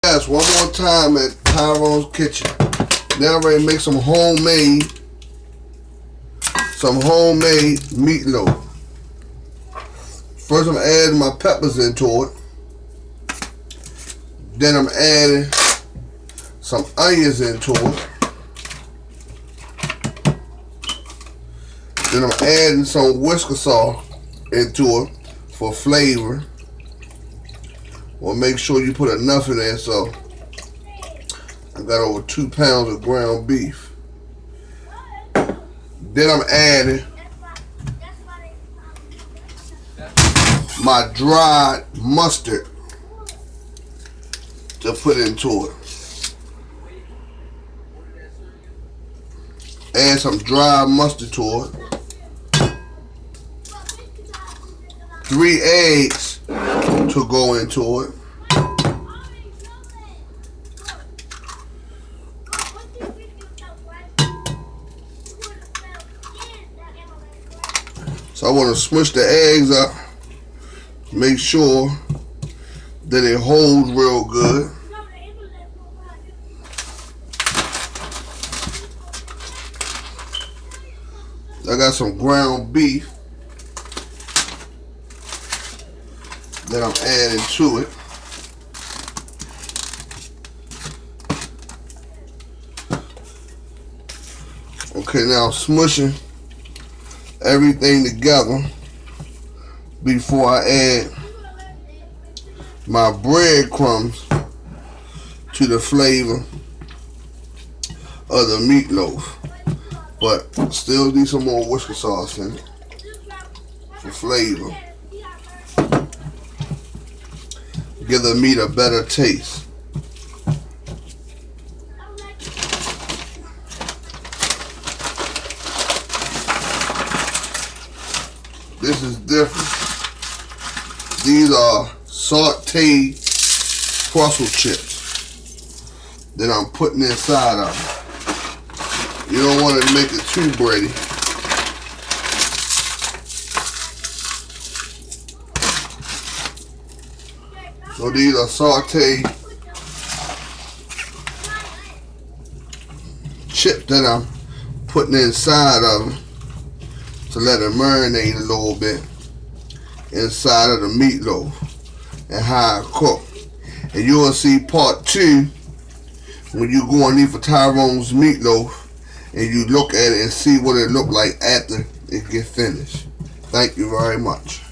Yes, one more time at Tyrone's Kitchen. Now I'm ready to make some homemade meatloaf. First I'm adding my peppers into it. Then I'm adding some onions into it. Then I'm adding some Worcester sauce into it for flavor. Well, make sure you put enough in there. So I got over 2 pounds of ground beef. Then I'm adding my dried mustard to put into it. Add some dried mustard to it. 3 eggs to go into it. So I want to smush the eggs up. Make sure that it holds real good. I got some ground beef that I'm adding to it. Okay, now I'm smushing everything together before I add my breadcrumbs to the flavor of the meatloaf. But still need some more Worcester sauce in it for flavor. Give the meat a better taste. This is different. These are sauteed Brussels chips that I'm putting inside of them. You don't want to make it too bready. So these are sauteed chips that I'm putting inside of them to let it marinate a little bit inside of the meatloaf and how it cook. And you will see part 2 when you go and eat for Tyrone's meatloaf and you look at it and see what it looked like after it gets finished. Thank you very much.